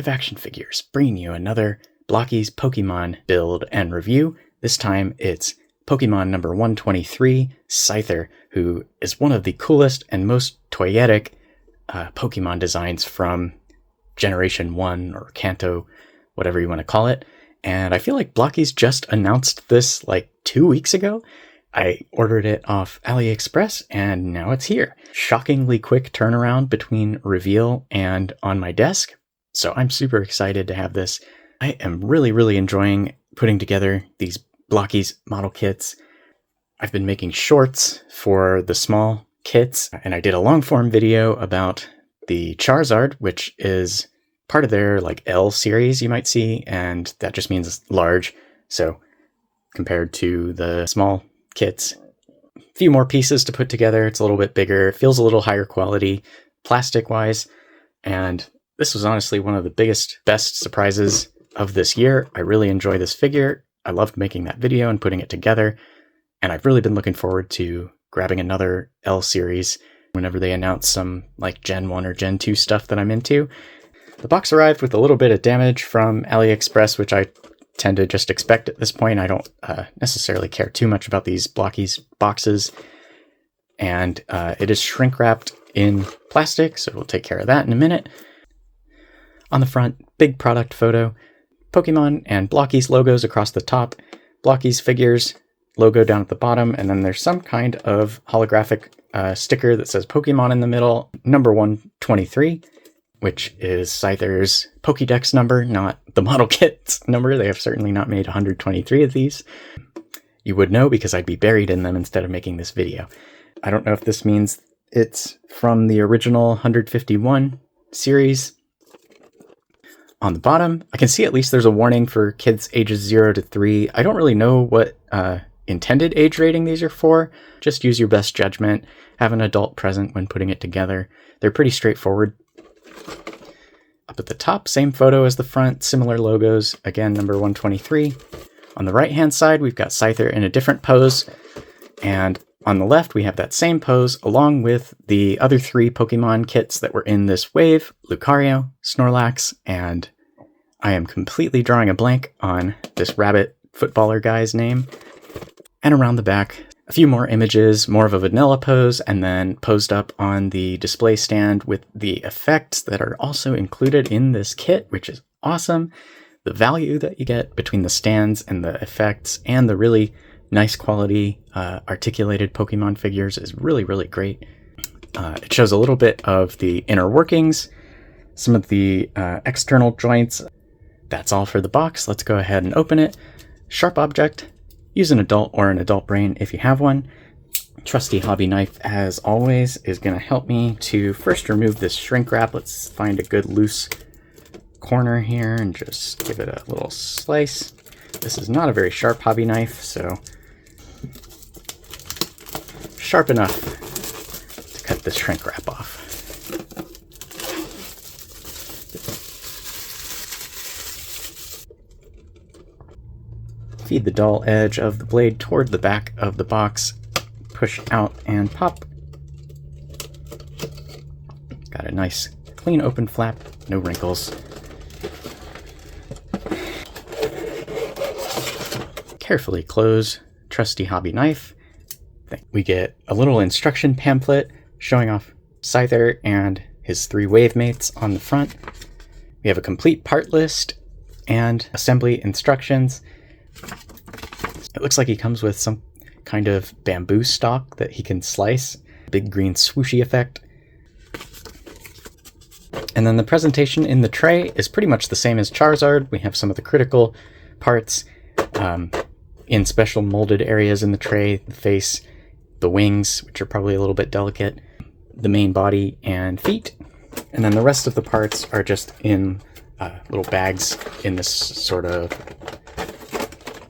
Live Action Figures, bringing you another Blokees Pokemon build and review. This time it's Pokemon number 123, Scyther, who is one of the coolest and most toyetic Pokemon designs from Generation 1 or Kanto, whatever you want to call it. And I feel like Blokees just announced this like 2 weeks ago. I ordered it off AliExpress and now it's here. Shockingly quick turnaround between reveal and on my desk. So I'm super excited to have this. I am really enjoying putting together these Blokees model kits. I've been making shorts for the small kits, and I did a long form video about the Charizard, which is part of their like L series you might see, and that just means large. So compared to the small kits, a few more pieces to put together. It's a little bit bigger, feels a little higher quality plastic wise, and this was honestly one of the best surprises of this year. I really enjoy this figure. I loved making that video and putting it together, and I've really been looking forward to grabbing another L series whenever they announce some like Gen 1 or Gen 2 stuff that I'm into. The box arrived with a little bit of damage from AliExpress, which I tend to just expect at this point. I don't necessarily care too much about these Blokees boxes, and it is shrink wrapped in plastic, so we'll take care of that in a minute. On the front, big product photo, Pokemon and Blokees logos across the top, Blokees figures, logo down at the bottom, and then there's some kind of holographic sticker that says Pokemon in the middle, number 123, which is Scyther's Pokédex number, not the model kit number. They have certainly not made 123 of these. You would know because I'd be buried in them instead of making this video. I don't know if this means it's from the original 151 series. On the bottom, I can see at least there's a warning for kids ages 0 to 3. I don't really know what intended age rating these are for. Just use your best judgment. Have an adult present when putting it together. They're pretty straightforward. Up at the top, same photo as the front, similar logos. Again, number 123. On the right-hand side, we've got Scyther in a different pose. And on the left, we have that same pose along with the other 3 Pokemon kits that were in this wave, Lucario, Snorlax, and I am completely drawing a blank on this rabbit footballer guy's name. And around the back, a few more images, more of a vanilla pose, and then posed up on the display stand with the effects that are also included in this kit, which is awesome. The value that you get between the stands and the effects and the really nice quality articulated Pokemon figures is really great. It shows a little bit of the inner workings, some of the external joints. That's all for the box. Let's go ahead and open it. Sharp object. Use an adult or an adult brain if you have one. Trusty hobby knife, as always, is going to help me to first remove this shrink wrap. Let's find a good loose corner here and just give it a little slice. This is not a very sharp hobby knife, so sharp enough to cut this shrink wrap off. Feed the dull edge of the blade toward the back of the box, push out and pop. Got a nice clean open flap, no wrinkles. Carefully close trusty hobby knife. We get a little instruction pamphlet showing off Scyther and his 3 wave mates on the front. We have a complete part list and assembly instructions. It looks like he comes with some kind of bamboo stalk that he can slice. Big green swooshy effect. And then the presentation in the tray is pretty much the same as Charizard. We have some of the critical parts in special molded areas in the tray. The face, the wings, which are probably a little bit delicate, the main body and feet. And then the rest of the parts are just in little bags in this sort of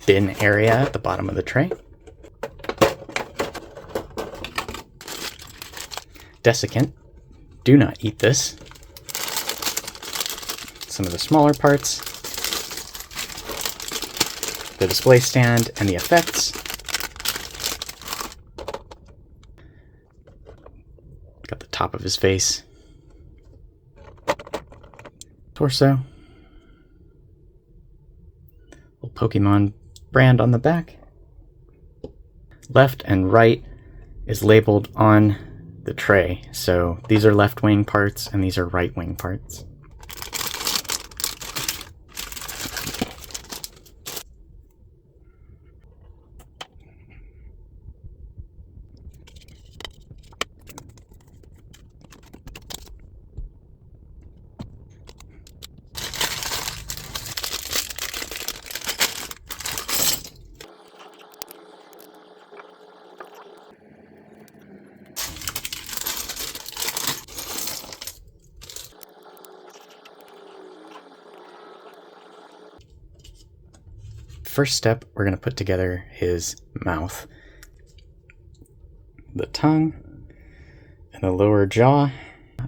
bin area at the bottom of the tray. Desiccant. Do not eat this. Some of the smaller parts. The display stand and the effects. Got the top of his face. Torso. Pokemon brand on the back. Left and right is labeled on the tray. So these are left wing parts and these are right wing parts. First step, we're going to put together his mouth, the tongue, and the lower jaw,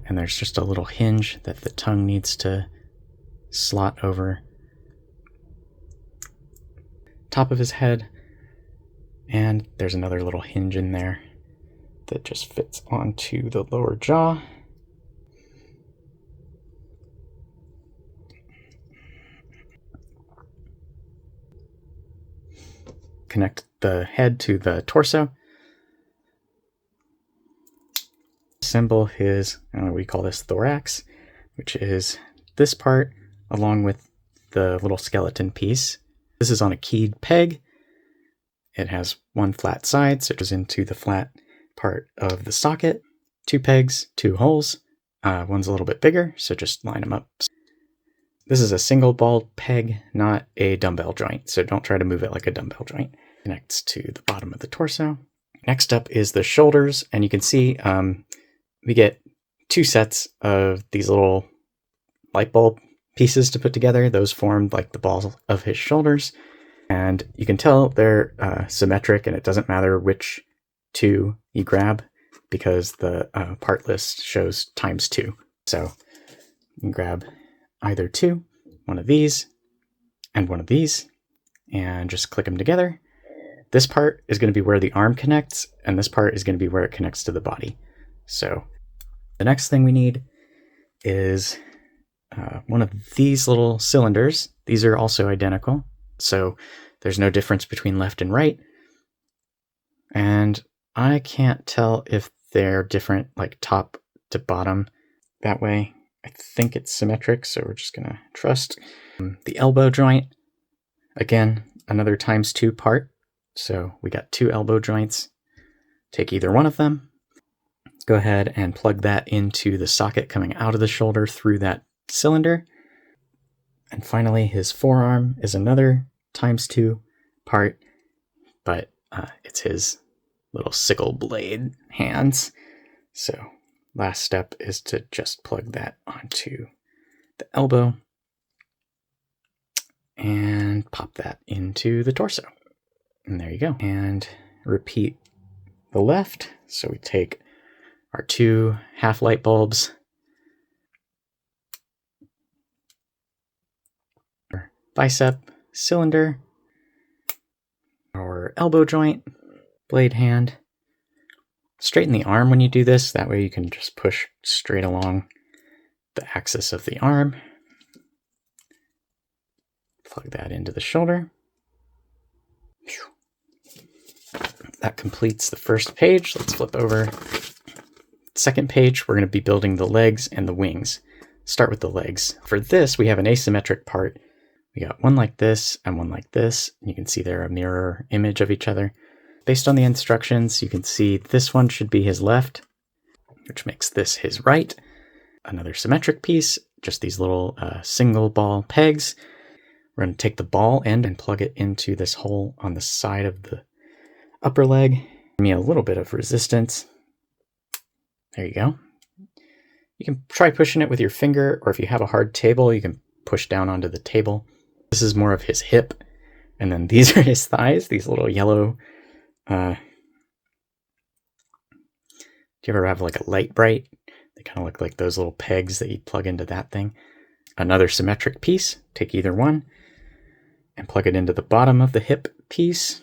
and there's just a little hinge that the tongue needs to slot over top of his head, and there's another little hinge in there that just fits onto the lower jaw. Connect the head to the torso. Assemble his, we call this thorax, which is this part along with the little skeleton piece. This is on a keyed peg. It has one flat side, so it goes into the flat part of the socket. 2 pegs, 2 holes. One's a little bit bigger, so just line them up. This is a single ball peg, not a dumbbell joint, so don't try to move it like a dumbbell joint. Connects to the bottom of the torso. Next up is the shoulders, and you can see we get 2 sets of these little light bulb pieces to put together. Those form like the balls of his shoulders, and you can tell they're symmetric, and it doesn't matter which 2 you grab because the part list shows ×2. So you can grab either 2, one of these and one of these, and just click them together. This part is going to be where the arm connects, and this part is going to be where it connects to the body. So the next thing we need is one of these little cylinders. These are also identical, so there's no difference between left and right. And I can't tell if they're different, like top to bottom that way. I think it's symmetric, so we're just going to trust. The elbow joint, again, another ×2 part. So we got 2 elbow joints. Take either one of them. Go ahead and plug that into the socket coming out of the shoulder through that cylinder. And finally, his forearm is another ×2 part, but it's his little sickle blade hands. So last step is to just plug that onto the elbow and pop that into the torso. And there you go. And repeat the left. So we take our 2 half light bulbs, our bicep cylinder, our elbow joint, blade hand. Straighten the arm when you do this. That way you can just push straight along the axis of the arm. Plug that into the shoulder. That completes the first page. Let's flip over. Second page, we're going to be building the legs and the wings. Start with the legs. For this, we have an asymmetric part. We got one like this and one like this. You can see they're a mirror image of each other. Based on the instructions, you can see this one should be his left, which makes this his right. Another symmetric piece, just these little single ball pegs. We're going to take the ball end and plug it into this hole on the side of the upper leg. Give me a little bit of resistance. There you go. You can try pushing it with your finger, or if you have a hard table, you can push down onto the table. This is more of his hip, and then these are his thighs, these little yellow. Do you ever have like a light bright? They kind of look like those little pegs that you plug into that thing. Another symmetric piece, take either one and plug it into the bottom of the hip piece.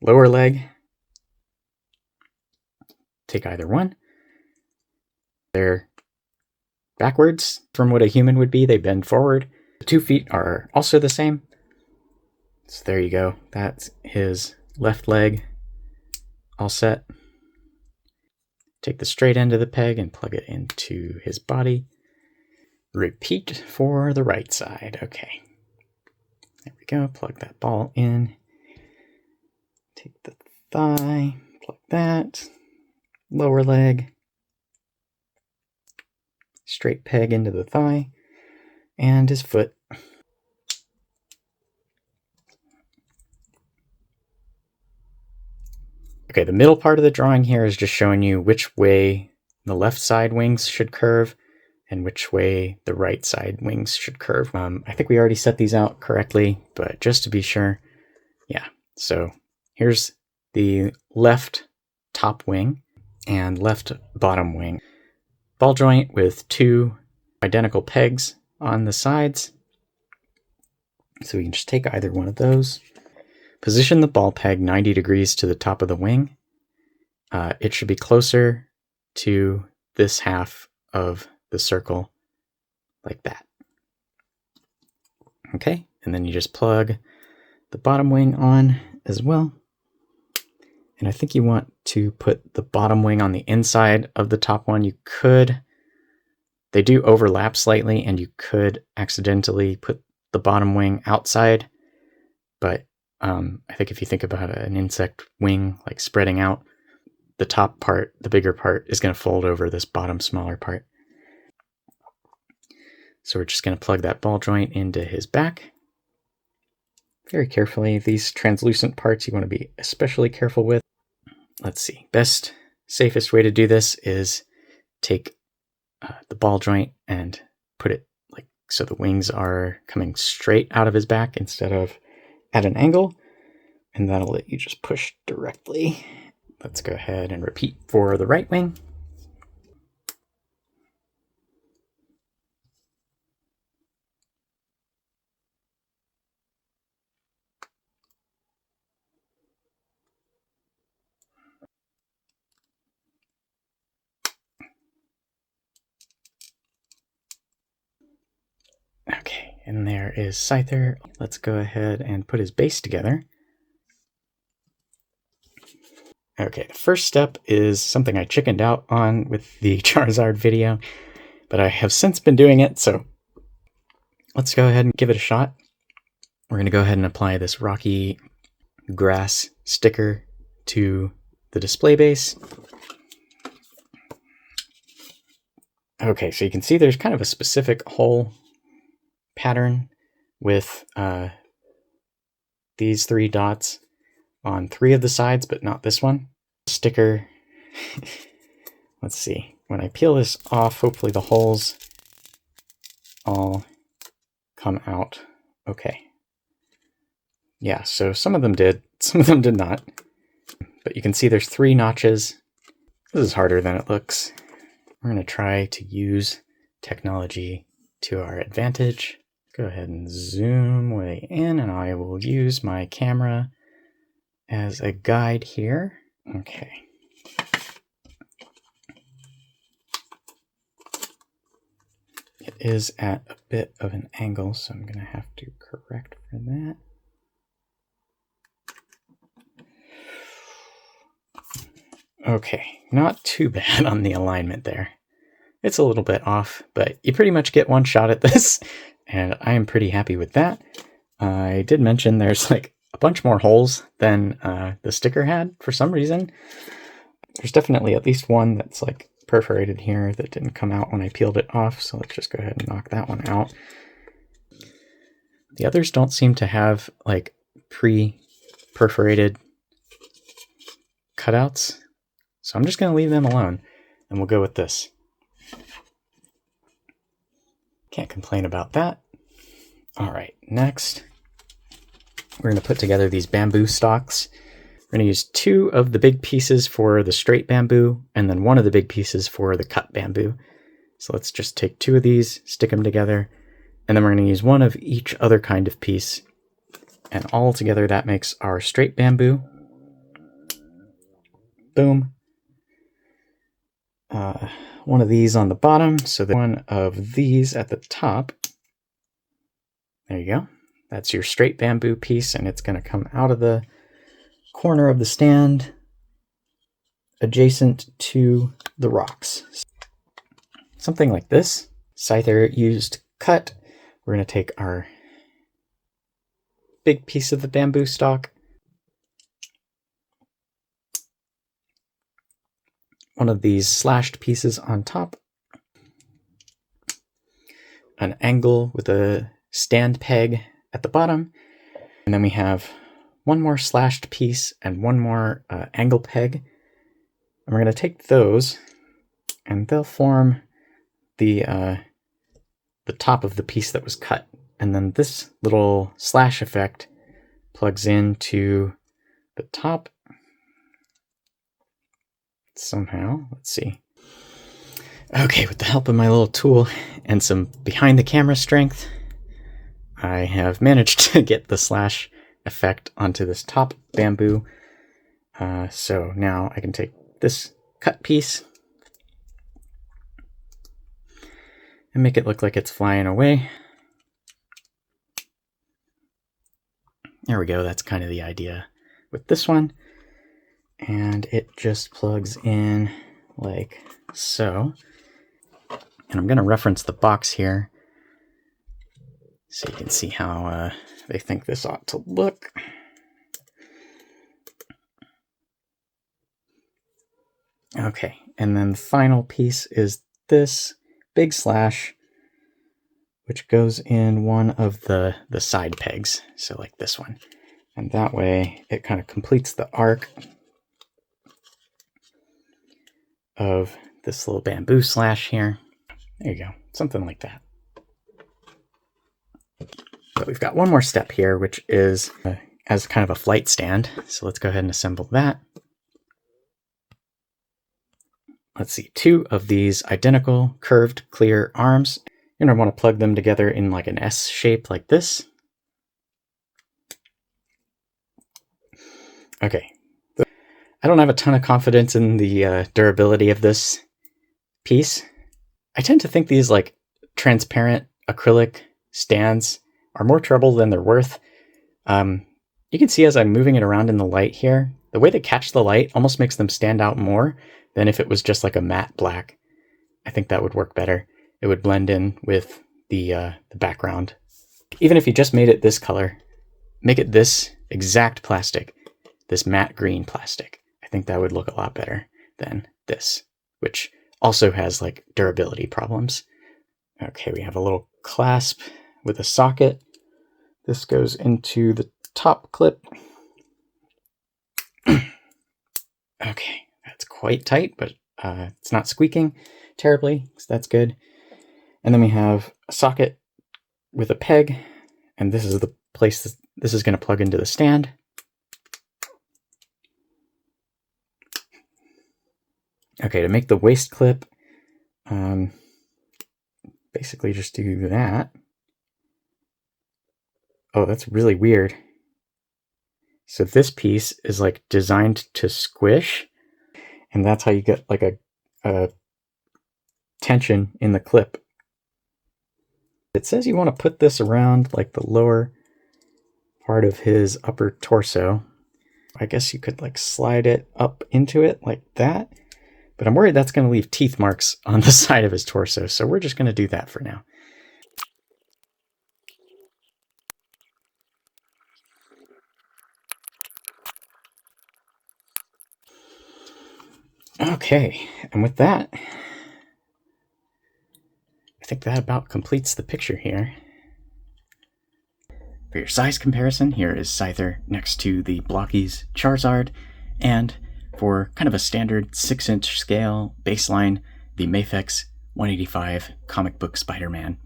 Lower leg, take either one. They're backwards from what a human would be. They bend forward. The 2 feet are also the same. So there you go. That's his left leg all set. Take the straight end of the peg and plug it into his body. Repeat for the right side. Okay. There we go. Plug that ball in. Take the thigh, plug that. Lower leg. Straight peg into the thigh. And his foot. Okay, the middle part of the drawing here is just showing you which way the left side wings should curve and which way the right side wings should curve. I think we already set these out correctly, but just to be sure, yeah. So here's the left top wing and left bottom wing. Ball joint with 2 identical pegs on the sides. So we can just take either one of those. Position the ball peg 90 degrees to the top of the wing. It should be closer to this half of the circle, like that. Okay, and then you just plug the bottom wing on as well. And I think you want to put the bottom wing on the inside of the top one. You could, they do overlap slightly, and you could accidentally put the bottom wing outside, but I think if you think about an insect wing like spreading out, the top part, the bigger part, is going to fold over this bottom smaller part. So we're just going to plug that ball joint into his back. Very carefully. These translucent parts you want to be especially careful with. Let's see. Best, safest way to do this is take the ball joint and put it like so the wings are coming straight out of his back instead of at an angle, and that'll let you just push directly. Let's go ahead and repeat for the right wing. Okay, and there is Scyther. Let's go ahead and put his base together. Okay, the first step is something I chickened out on with the Charizard video, but I have since been doing it, so let's go ahead and give it a shot. We're going to go ahead and apply this rocky grass sticker to the display base. Okay, so you can see there's kind of a specific hole pattern with these 3 dots on 3 of the sides, but not this one. Sticker, let's see, when I peel this off, hopefully the holes all come out okay. Yeah, so some of them did, some of them did not. But you can see there's 3 notches. This is harder than it looks. We're going to try to use technology to our advantage. Go ahead and zoom way in, and I will use my camera as a guide here. Okay. It is at a bit of an angle, so I'm going to have to correct for that. Okay, not too bad on the alignment there. It's a little bit off, but you pretty much get one shot at this, and I am pretty happy with that. I did mention there's like a bunch more holes than the sticker had for some reason. There's definitely at least one that's like perforated here that didn't come out when I peeled it off, so let's just go ahead and knock that one out. The others don't seem to have like pre-perforated cutouts, so I'm just going to leave them alone, and we'll go with this. Can't complain about that. All right, next, we're going to put together these bamboo stalks. We're going to use 2 of the big pieces for the straight bamboo, and then 1 of the big pieces for the cut bamboo. So let's just take 2 of these, stick them together, and then we're going to use 1 of each other kind of piece. And all together that makes our straight bamboo. Boom. 1 of these on the bottom, so that 1 of these at the top. There you go. That's your straight bamboo piece, and it's going to come out of the corner of the stand adjacent to the rocks. Something like this. Scyther used cut. We're going to take our big piece of the bamboo stalk, one of these slashed pieces on top, an angle with a stand peg at the bottom, and then we have one more slashed piece and one more angle peg. And we're going to take those, and they'll form the top of the piece that was cut. And then this little slash effect plugs into the top somehow. Let's see. Okay, with the help of my little tool and some behind the camera strength, I have managed to get the slash effect onto this top bamboo. So now I can take this cut piece and make it look like it's flying away. There we go, that's kind of the idea with this one. And it just plugs in like so. And I'm going to reference the box here so you can see how they think this ought to look. Okay, and then the final piece is this big slash, which goes in one of the side pegs, so like this one. And that way it kind of completes the arc of this little bamboo slash here. There you go, something like that. But we've got one more step here, which is as kind of a flight stand. So let's go ahead and assemble that. Let's see, 2 of these identical curved clear arms. You're going to want to plug them together in like an S shape like this. Okay. I don't have a ton of confidence in the durability of this piece. I tend to think these like transparent acrylic stands are more trouble than they're worth. You can see as I'm moving it around in the light here, the way they catch the light almost makes them stand out more than if it was just like a matte black. I think that would work better. It would blend in with the background. Even if you just made it this color, make it this exact plastic, this matte green plastic. I think that would look a lot better than this, which also has like durability problems. Okay, we have a little clasp with a socket. This goes into the top clip. Okay, that's quite tight, but it's not squeaking terribly, so that's good. And then we have a socket with a peg, and this is the place this is going to plug into the stand. Okay, to make the waist clip, basically just do that. Oh, that's really weird. So this piece is like designed to squish, and that's how you get like a tension in the clip. It says you want to put this around like the lower part of his upper torso. I guess you could like slide it up into it like that, but I'm worried that's going to leave teeth marks on the side of his torso, so we're just going to do that for now. Okay, and with that, I think that about completes the picture here. For your size comparison, here is Scyther next to the Blokees Charizard, and for kind of a standard 6-inch scale baseline, the Mafex 185 comic book Spider-Man.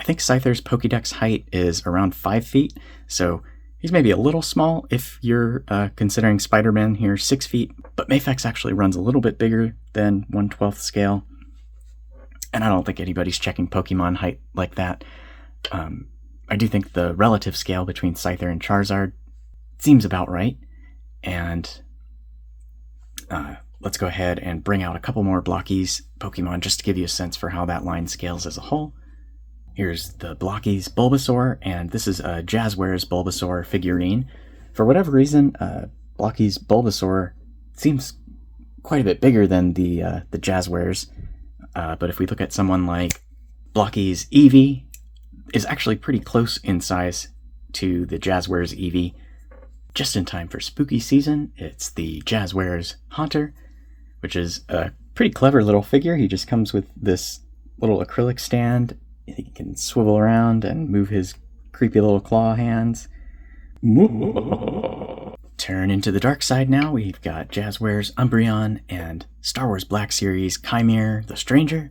I think Scyther's Pokédex height is around 5 feet, so he's maybe a little small if you're considering Spider-Man here 6 feet, but Mafex actually runs a little bit bigger than 1/12 scale, and I don't think anybody's checking Pokemon height like that. I do think the relative scale between Scyther and Charizard seems about right, and let's go ahead and bring out a couple more Blokees Pokemon just to give you a sense for how that line scales as a whole. Here's the Blokees Bulbasaur, and this is a Jazzwares Bulbasaur figurine. For whatever reason, Blokees Bulbasaur seems quite a bit bigger than the Jazzwares, but if we look at someone like Blokees Eevee, is actually pretty close in size to the Jazzwares Eevee. Just in time for spooky season, it's the Jazzwares Haunter, which is a pretty clever little figure. He just comes with this little acrylic stand. He can swivel around and move his creepy little claw hands. Turn into the dark side now. We've got Jazzwares Umbreon and Star Wars Black Series Chimere the Stranger,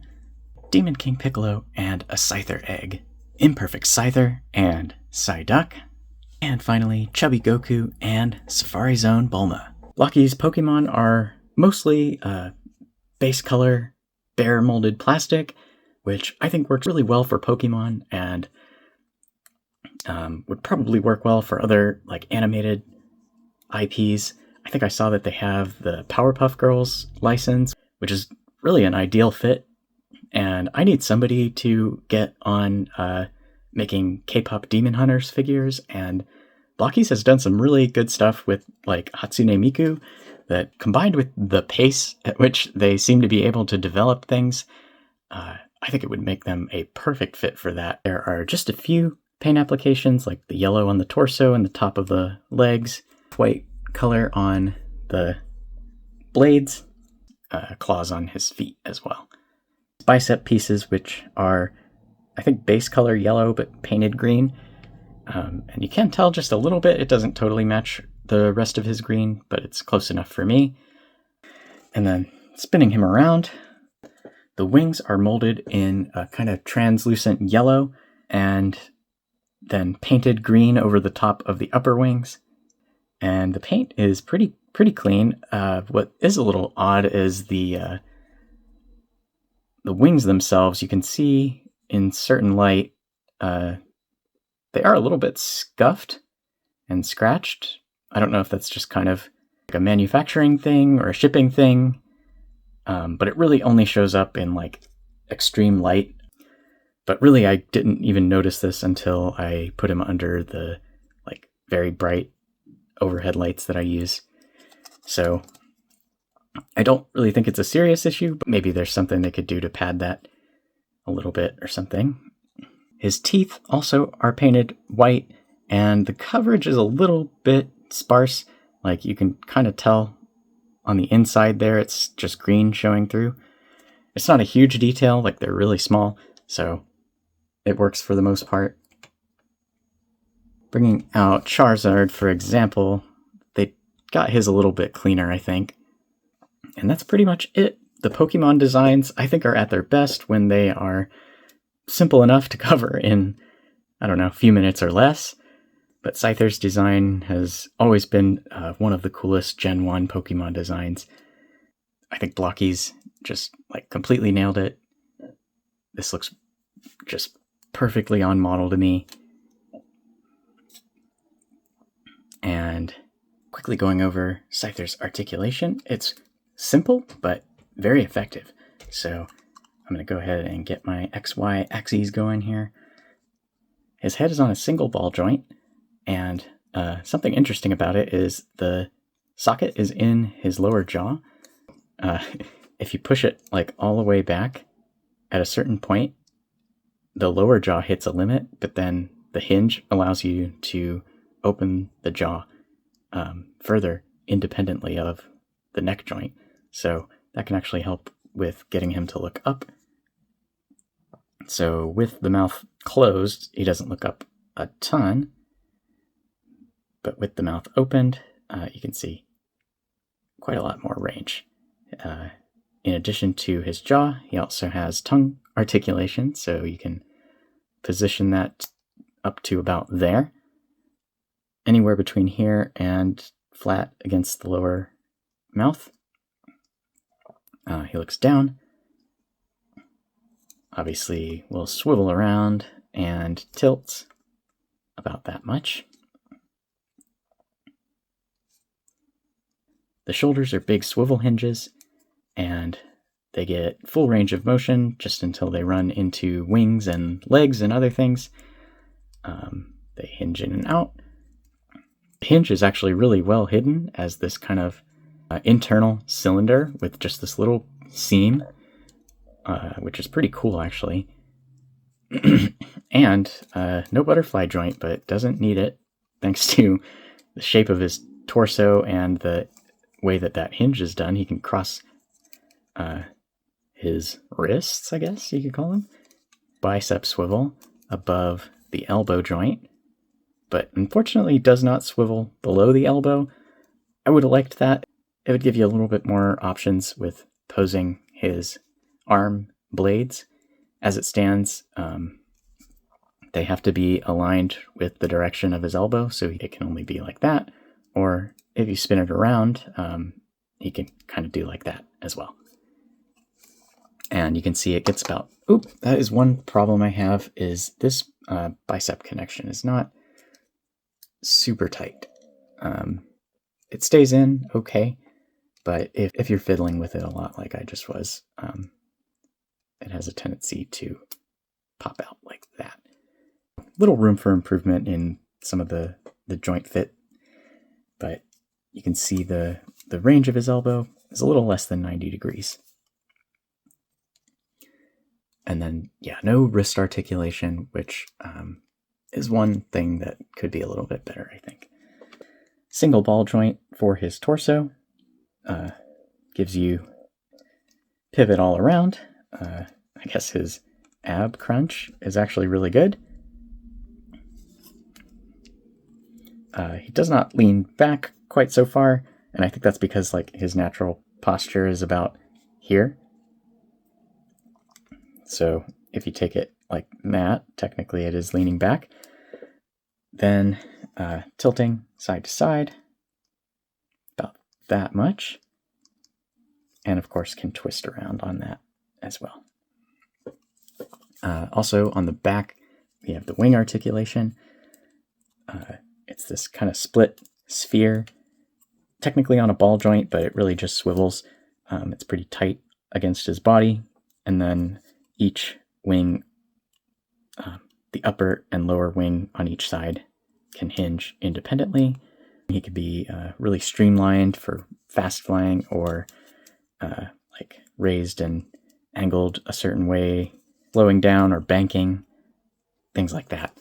Demon King Piccolo, and a Scyther egg, Imperfect Scyther and Psyduck, and finally Chubby Goku and Safari Zone Bulma. Blokees Pokemon are mostly base color, bare molded plastic, which I think works really well for Pokemon and would probably work well for other like animated IPs. I think I saw that they have the Powerpuff Girls license, which is really an ideal fit. And I need somebody to get on making K-pop Demon Hunters figures, and Blokees has done some really good stuff with like Hatsune Miku that, combined with the pace at which they seem to be able to develop things, I think it would make them a perfect fit for that. There are just a few paint applications, like the yellow on the torso and the top of the legs, white color on the blades, claws on his feet as well. Bicep pieces, which are, I think, base color yellow but painted green. And you can tell just a little bit. It doesn't totally match the rest of his green, but it's close enough for me. And then spinning him around, the wings are molded in a kind of translucent yellow and then painted green over the top of the upper wings. And the paint is pretty clean. What is a little odd is the wings themselves. You can see in certain light, they are a little bit scuffed and scratched. I don't know if that's just kind of like a manufacturing thing or a shipping thing, but it really only shows up in like extreme light. But really, I didn't even notice this until I put him under the like very bright overhead lights that I use. So I don't really think it's a serious issue, but maybe there's something they could do to pad that a little bit or something. His teeth also are painted white, and the coverage is a little bit sparse. Like you can kind of tell on the inside there, it's just green showing through. It's not a huge detail, like they're really small, so it works for the most part. Bringing out Charizard, for example, they got his a little bit cleaner, I think. And that's pretty much it. The Pokemon designs, I think, are at their best when they are simple enough to cover in, I don't know, a few minutes or less. But Scyther's design has always been one of the coolest Gen 1 Pokemon designs. I think Blokees just like completely nailed it. This looks just perfectly on model to me. And quickly going over Scyther's articulation, it's simple but very effective. So I'm going to go ahead and get my XY axes going here. His head is on a single ball joint, and something interesting about it is the socket is in his lower jaw. If you push it like all the way back at a certain point, the lower jaw hits a limit, but then the hinge allows you to open the jaw further independently of the neck joint. So that can actually help with getting him to look up. So with the mouth closed, he doesn't look up a ton, but with the mouth opened, you can see quite a lot more range. In addition to his jaw, he also has tongue articulation, so you can position that up to about there. Anywhere between here and flat against the lower mouth. He looks down. Obviously, will swivel around and tilt about that much. The shoulders are big swivel hinges, and they get full range of motion just until they run into wings and legs and other things. They hinge in and out. The hinge is actually really well hidden as this kind of internal cylinder with just this little seam, which is pretty cool actually. And no butterfly joint, but doesn't need it thanks to the shape of his torso and the way that hinge is done. He can cross his wrists, I guess you could call them. Bicep swivel above the elbow joint, but unfortunately does not swivel below the elbow. I would have liked that. It would give you a little bit more options with posing his arm blades. As it stands, they have to be aligned with the direction of his elbow, so it can only be like that. Or if you spin it around, he can kind of do like that as well. And you can see it gets about, that is one problem I have, is this bicep connection is not super tight. It stays in okay, but if you're fiddling with it a lot like I just was, it has a tendency to pop out like that. Little room for improvement in some of the joint fit, but you can see the range of his elbow is a little less than 90 degrees. And then, yeah, no wrist articulation, which is one thing that could be a little bit better, I think. Single ball joint for his torso. Gives you pivot all around. I guess his ab crunch is actually really good. He does not lean back quite so far, and I think that's because like his natural posture is about here. So if you take it like that, technically it is leaning back. Then tilting side to side, about that much. And of course can twist around on that as well. Also on the back, we have the wing articulation. It's this kind of split sphere, technically on a ball joint, but it really just swivels. It's pretty tight against his body. And then each wing, the upper and lower wing on each side, can hinge independently. He could be really streamlined for fast flying, or like raised and angled a certain way, slowing down or banking, things like that.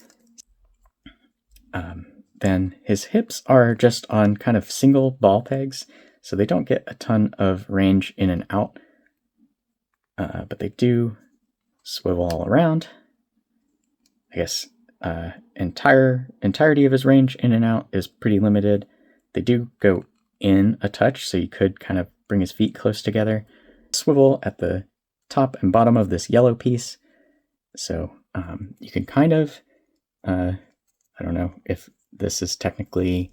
Then his hips are just on kind of single ball pegs, so they don't get a ton of range in and out, but they do swivel all around. I guess entirety of his range in and out is pretty limited. They do go in a touch, so you could kind of bring his feet close together. Swivel at the top and bottom of this yellow piece, so you can kind of, I don't know if this is technically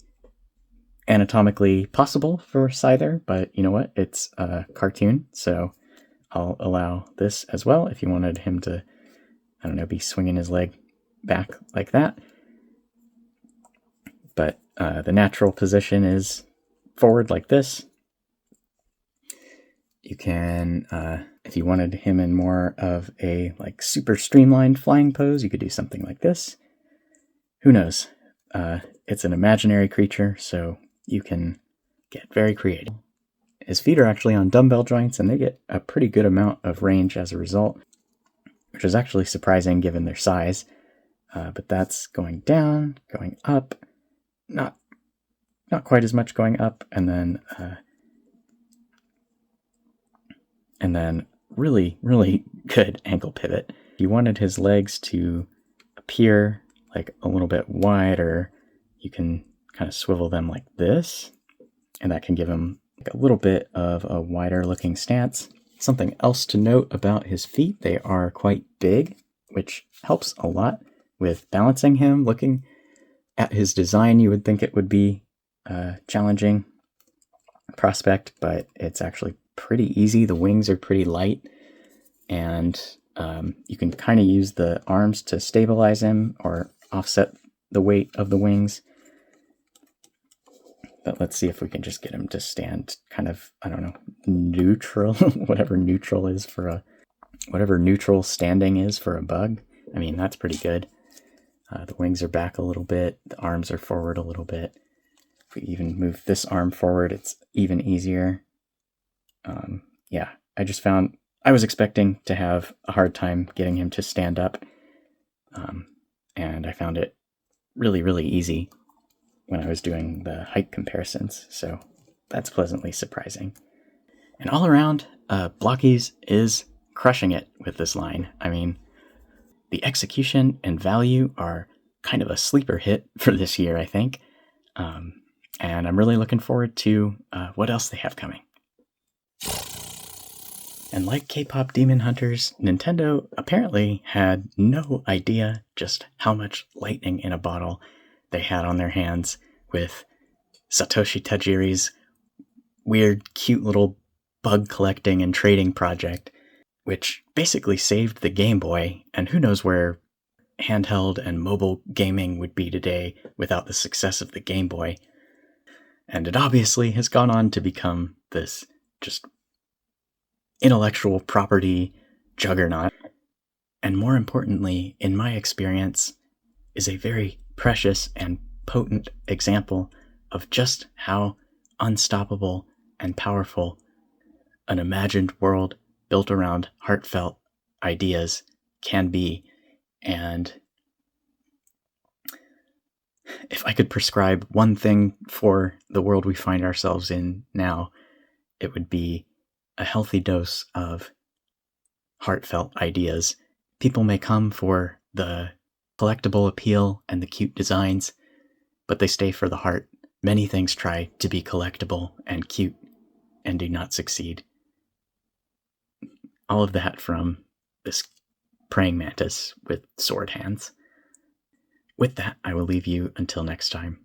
anatomically possible for Scyther, but you know what? It's a cartoon, so I'll allow this as well if you wanted him to, I don't know, be swinging his leg back like that. But the natural position is forward like this. You can, if you wanted him in more of a like super streamlined flying pose, you could do something like this. Who knows? It's an imaginary creature, so you can get very creative. His feet are actually on dumbbell joints, and they get a pretty good amount of range as a result, which is actually surprising given their size. But that's going down, going up, not quite as much going up, and then really, really good ankle pivot. If you wanted his legs to appear like a little bit wider, you can kind of swivel them like this, and that can give him like a little bit of a wider looking stance. Something else to note about his feet, they are quite big, which helps a lot with balancing him. Looking at his design, you would think it would be a challenging prospect, but it's actually pretty easy. The wings are pretty light, and you can kind of use the arms to stabilize him or offset the weight of the wings. But let's see if we can just get him to stand kind of, I don't know, neutral, whatever neutral standing is for a bug. I mean, that's pretty good. The wings are back a little bit. The arms are forward a little bit. If we even move this arm forward, it's even easier. Yeah, I just found I was expecting to have a hard time getting him to stand up. And I found it really, really easy when I was doing the height comparisons. So that's pleasantly surprising. And all around, Blokees is crushing it with this line. I mean, the execution and value are kind of a sleeper hit for this year, I think. And I'm really looking forward to what else they have coming. And like K-pop Demon Hunters, Nintendo apparently had no idea just how much lightning in a bottle they had on their hands with Satoshi Tajiri's weird, cute little bug collecting and trading project, which basically saved the Game Boy, and who knows where handheld and mobile gaming would be today without the success of the Game Boy. And it obviously has gone on to become this just intellectual property juggernaut. And more importantly, in my experience, is a very precious and potent example of just how unstoppable and powerful an imagined world built around heartfelt ideas can be. And if I could prescribe one thing for the world we find ourselves in now, it would be a healthy dose of heartfelt ideas. People may come for the collectible appeal and the cute designs, but they stay for the heart. Many things try to be collectible and cute and do not succeed. All of that from this praying mantis with sword hands. With that, I will leave you until next time.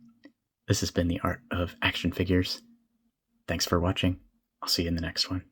This has been the Art of Action Figures. Thanks for watching. I'll see you in the next one.